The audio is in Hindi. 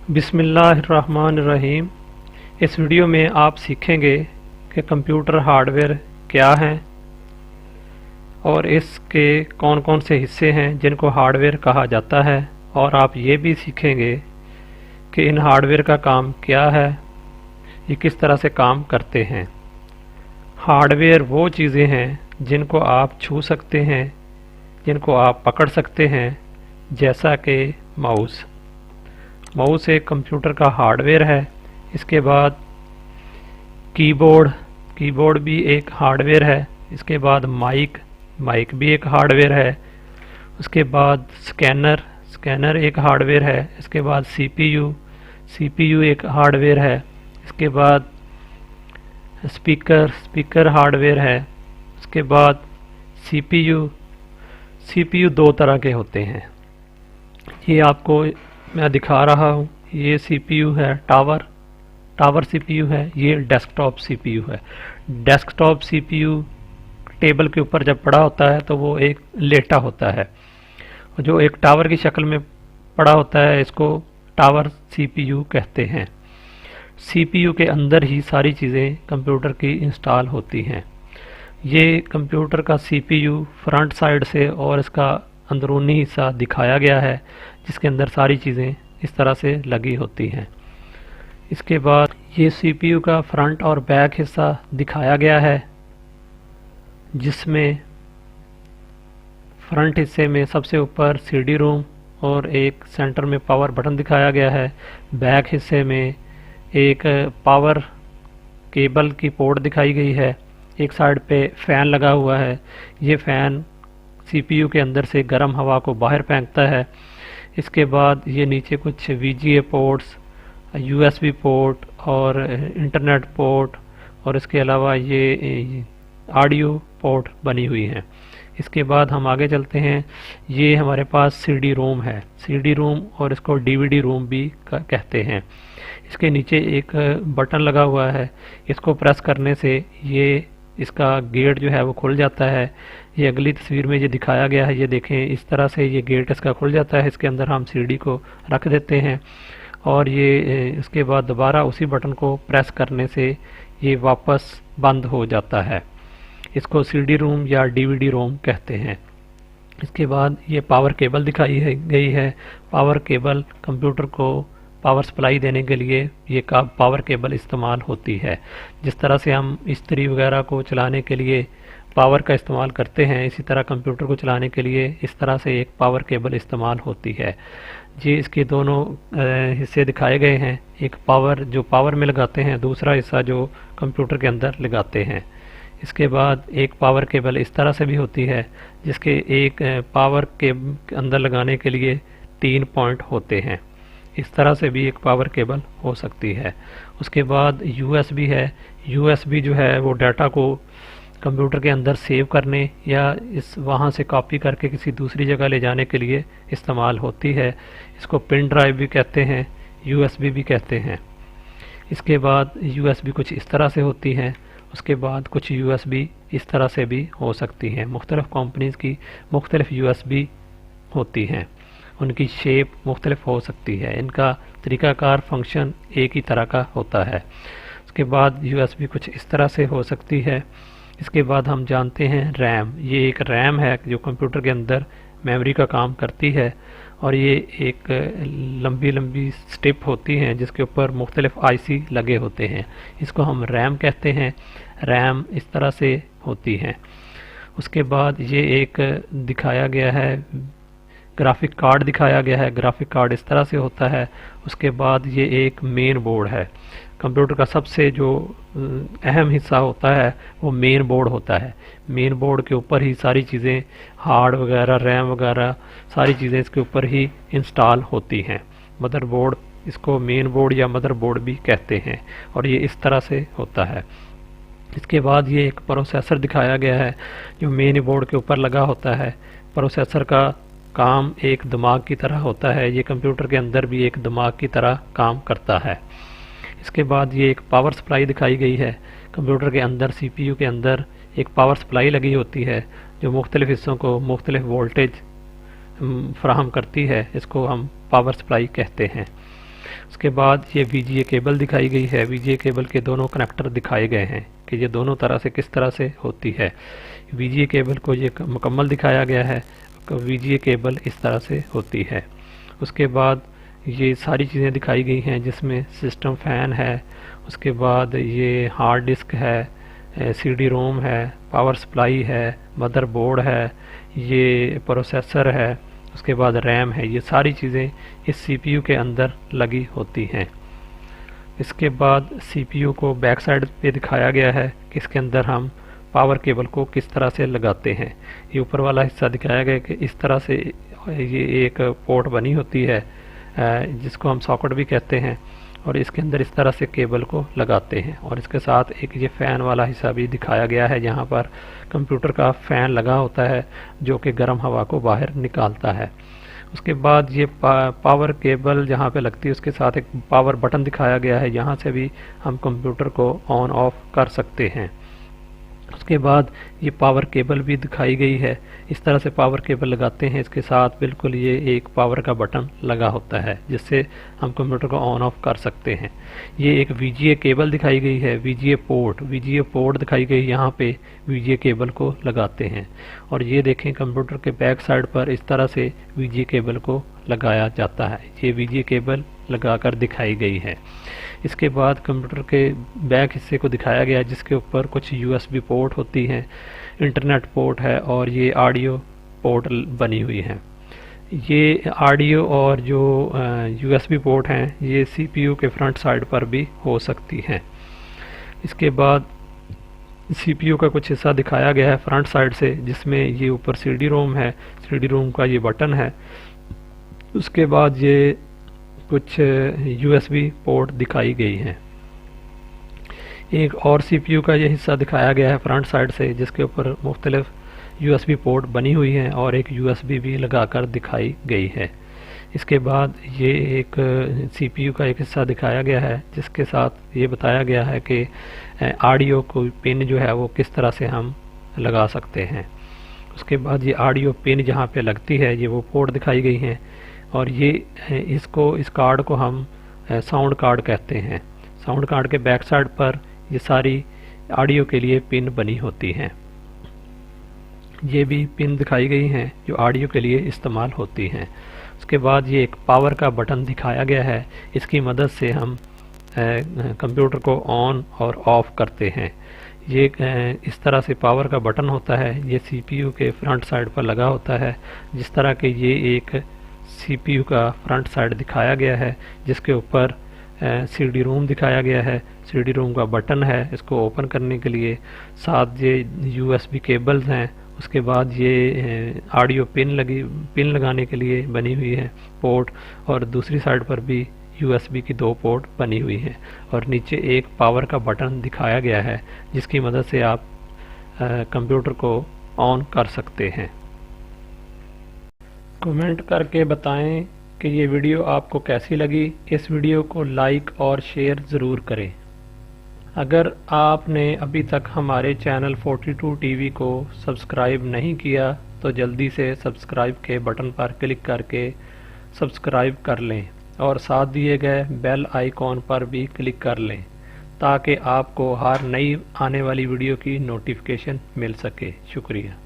बिस्मिल्लाहिर्रहमानिर्रहीम। इस वीडियो में आप सीखेंगे कि कंप्यूटर हार्डवेयर क्या है और इसके कौन कौन से हिस्से हैं जिनको हार्डवेयर कहा जाता है, और आप ये भी सीखेंगे कि इन हार्डवेयर का काम क्या है, ये किस तरह से काम करते हैं। हार्डवेयर वो चीज़ें हैं जिनको आप छू सकते हैं, जिनको आप पकड़ सकते हैं, जैसा कि माउस। माउस एक कंप्यूटर का हार्डवेयर है। इसके बाद कीबोर्ड, कीबोर्ड भी एक हार्डवेयर है। इसके बाद माइक, माइक भी एक हार्डवेयर है। उसके बाद स्कैनर, स्कैनर एक हार्डवेयर है। इसके बाद सीपीयू, सीपीयू एक हार्डवेयर है। इसके बाद स्पीकर, स्पीकर हार्डवेयर है। उसके बाद सीपीयू, सीपीयू दो तरह के होते हैं। ये आपको मैं दिखा रहा हूँ। ये सीपीयू है टावर, टावर सीपीयू है। ये डेस्कटॉप सीपीयू है। डेस्कटॉप सीपीयू टेबल के ऊपर जब पड़ा होता है तो वो एक लेटा होता है, जो एक टावर की शक्ल में पड़ा होता है, इसको टावर सीपीयू कहते हैं। सीपीयू के अंदर ही सारी चीज़ें कंप्यूटर की इंस्टॉल होती हैं। ये कंप्यूटर का सीपीयू फ्रंट साइड से और इसका अंदरूनी हिस्सा दिखाया गया है, जिसके अंदर सारी चीज़ें इस तरह से लगी होती हैं। इसके बाद ये सीपीयू का फ्रंट और बैक हिस्सा दिखाया गया है, जिसमें फ्रंट हिस्से में सबसे ऊपर सीडी रोम और एक सेंटर में पावर बटन दिखाया गया है। बैक हिस्से में एक पावर केबल की पोर्ट दिखाई गई है। एक साइड पे फ़ैन लगा हुआ है। ये फ़ैन सीपीयू के अंदर से गर्म हवा को बाहर फेंकता है। इसके बाद ये नीचे कुछ वीजीए पोर्ट्स, यूएसबी पोर्ट और इंटरनेट पोर्ट, और इसके अलावा ये ऑडियो पोर्ट बनी हुई हैं। इसके बाद हम आगे चलते हैं। ये हमारे पास सीडी रोम है, सीडी रोम, और इसको डीवीडी रोम भी कहते हैं। इसके नीचे एक बटन लगा हुआ है। इसको प्रेस करने से ये इसका गेट जो है वो खुल जाता है। ये अगली तस्वीर में ये दिखाया गया है। ये देखें, इस तरह से ये गेट इसका खुल जाता है। इसके अंदर हम सीडी को रख देते हैं और ये इसके बाद दोबारा उसी बटन को प्रेस करने से ये वापस बंद हो जाता है। इसको सीडी रोम या डीवीडी रोम कहते हैं। इसके बाद ये पावर केबल दिखाई गई है। पावर केबल कंप्यूटर को पावर सप्लाई देने के लिए ये पावर केबल इस्तेमाल होती है। जिस तरह से हम इस्त्री वगैरह को चलाने के लिए पावर का इस्तेमाल करते हैं, इसी तरह कंप्यूटर को चलाने के लिए इस तरह से एक पावर केबल इस्तेमाल होती है। जी, इसके दोनों हिस्से दिखाए गए हैं। एक पावर जो पावर में लगाते हैं, दूसरा हिस्सा जो कंप्यूटर के अंदर लगाते हैं। इसके बाद एक पावर केबल इस तरह से भी होती है, जिसके एक पावर के अंदर लगाने के लिए 3 पॉइंट होते हैं। इस तरह से भी एक पावर केबल हो सकती है। उसके बाद यूएसबी है। यूएसबी जो है वो डाटा को कंप्यूटर के अंदर सेव करने या इस वहाँ से कॉपी करके किसी दूसरी जगह ले जाने के लिए इस्तेमाल होती है। इसको पिन ड्राइव भी कहते हैं, यूएसबी भी कहते हैं। इसके बाद यूएसबी कुछ इस तरह से होती हैं। उसके बाद कुछ यूएसबी इस तरह से भी हो सकती हैं। मुख्तलिफ़ कंपनीज़ की मुख्तलिफ़ यूएसबी होती हैं, उनकी शेप मुख्तलिफ हो सकती है। इनका तरीक़ाकार फंक्शन एक ही तरह का होता है। उसके बाद यूएसबी कुछ इस तरह से हो सकती है। इसके बाद हम जानते हैं रैम। ये एक रैम है जो कंप्यूटर के अंदर मेमोरी का काम करती है, और ये एक लंबी लंबी स्ट्रिप होती हैं जिसके ऊपर मुख्तलिफ आईसी लगे होते हैं। इसको हम रैम कहते हैं। रैम इस तरह से होती हैं। उसके बाद ये एक दिखाया गया है, ग्राफिक कार्ड दिखाया गया है। ग्राफिक कार्ड इस तरह से होता है। उसके बाद ये एक मेन बोर्ड है। कंप्यूटर का सबसे जो अहम हिस्सा होता है वो मेन बोर्ड होता है। मेन बोर्ड के ऊपर ही सारी चीज़ें, हार्ड वगैरह, रैम वगैरह, सारी चीज़ें इसके ऊपर ही इंस्टॉल होती हैं। मदरबोर्ड, इसको मेन बोर्ड या मदरबोर्ड भी कहते हैं, और ये इस तरह से होता है। इसके बाद ये एक प्रोसेसर दिखाया गया है जो मेन बोर्ड के ऊपर लगा होता है। प्रोसेसर का काम एक दिमाग की तरह होता है। ये कंप्यूटर के अंदर भी एक दिमाग की तरह काम करता है। इसके बाद ये एक पावर सप्लाई दिखाई गई है। कंप्यूटर के अंदर सीपीयू के अंदर एक पावर सप्लाई लगी होती है जो मुख्तलिफ हिस्सों को मुख्तलिफ वोल्टेज फराहम करती है। इसको हम पावर सप्लाई कहते हैं। उसके बाद ये VGA केबल दिखाई गई है। VGA केबल के दोनों कनेक्टर दिखाए गए हैं कि ये दोनों तरह से किस तरह से होती है। VGA केबल को ये मुकम्मल दिखाया गया है। VGA केबल इस तरह से होती है। उसके बाद ये सारी चीज़ें दिखाई गई हैं जिसमें सिस्टम फ़ैन है, उसके बाद ये हार्ड डिस्क है, CD रोम है, पावर सप्लाई है, मदरबोर्ड है, ये प्रोसेसर है, उसके बाद रैम है। ये सारी चीज़ें इस CPU के अंदर लगी होती हैं। इसके बाद CPU को बैक साइड पे दिखाया गया है कि इसके अंदर हम पावर केबल को किस तरह से लगाते हैं। ये ऊपर वाला हिस्सा दिखाया गया कि इस तरह से ये एक पोर्ट बनी होती है जिसको हम सॉकेट भी कहते हैं, और इसके अंदर इस तरह से केबल को लगाते हैं। और इसके साथ एक ये फ़ैन वाला हिस्सा भी दिखाया गया है जहाँ पर कंप्यूटर का फ़ैन लगा होता है जो कि गर्म हवा को बाहर निकालता है। उसके बाद ये पावर केबल जहाँ पे लगती है उसके साथ एक पावर बटन दिखाया गया है, यहाँ से भी हम कंप्यूटर को ऑन ऑफ कर सकते हैं। उसके बाद ये पावर केबल भी दिखाई गई है। इस तरह से पावर केबल लगाते हैं, इसके साथ बिल्कुल ये एक पावर का बटन लगा होता है जिससे हम कंप्यूटर को ऑन ऑफ कर सकते हैं। ये एक VGA केबल दिखाई गई है, VGA पोर्ट दिखाई गई। यहाँ पे VGA केबल को लगाते हैं और ये देखें कंप्यूटर के बैक साइड पर इस तरह से VGA केबल को लगाया जाता है। ये VGA केबल लगाकर दिखाई गई है। इसके बाद कंप्यूटर के बैक हिस्से को दिखाया गया है जिसके ऊपर कुछ USB पोर्ट होती हैं, इंटरनेट पोर्ट है और ये ऑडियो पोर्ट बनी हुई है। ये ऑडियो और जो USB पोर्ट हैं ये CPU के फ्रंट साइड पर भी हो सकती हैं। इसके बाद CPU का कुछ हिस्सा दिखाया गया है फ्रंट साइड से जिसमें ये ऊपर CD रोम है, CD रोम का ये बटन है। उसके बाद ये कुछ USB पोर्ट दिखाई गई हैं। एक और CPU का ये हिस्सा दिखाया गया है फ्रंट साइड से जिसके ऊपर मुख्तलिफ USB पोर्ट बनी हुई हैं और एक USB भी लगाकर दिखाई गई है। इसके बाद ये एक CPU का एक हिस्सा दिखाया गया है जिसके साथ ये बताया गया है कि ऑडियो को पिन जो है वो किस तरह से हम लगा सकते हैं। उसके बाद ये ऑडियो पिन जहाँ पे लगती है ये वो पोर्ट दिखाई गई हैं और ये इस कार्ड को हम साउंड कार्ड कहते हैं। साउंड कार्ड के बैक साइड पर ये सारी ऑडियो के लिए पिन बनी होती हैं। ये भी पिन दिखाई गई हैं जो ऑडियो के लिए इस्तेमाल होती हैं। उसके बाद ये एक पावर का बटन दिखाया गया है, इसकी मदद से हम कंप्यूटर को ऑन और ऑफ करते हैं। ये इस तरह से पावर का बटन होता है, ये CPU के फ्रंट साइड पर लगा होता है। जिस तरह के ये एक CPU का फ्रंट साइड दिखाया गया है जिसके ऊपर CD रोम दिखाया गया है, CD रोम का बटन है इसको ओपन करने के लिए, साथ ये USB केबल्स हैं। उसके बाद ये ऑडियो पिन लगाने के लिए बनी हुई है पोर्ट, और दूसरी साइड पर भी USB की 2 पोर्ट बनी हुई हैं और नीचे एक पावर का बटन दिखाया गया है जिसकी मदद से आप कंप्यूटर को ऑन कर सकते हैं। कमेंट करके बताएं कि ये वीडियो आपको कैसी लगी। इस वीडियो को लाइक और शेयर ज़रूर करें। अगर आपने अभी तक हमारे चैनल 42 TV को सब्सक्राइब नहीं किया तो जल्दी से सब्सक्राइब के बटन पर क्लिक करके सब्सक्राइब कर लें और साथ दिए गए बेल आइकॉन पर भी क्लिक कर लें ताकि आपको हर नई आने वाली वीडियो की नोटिफिकेशन मिल सके। शुक्रिया।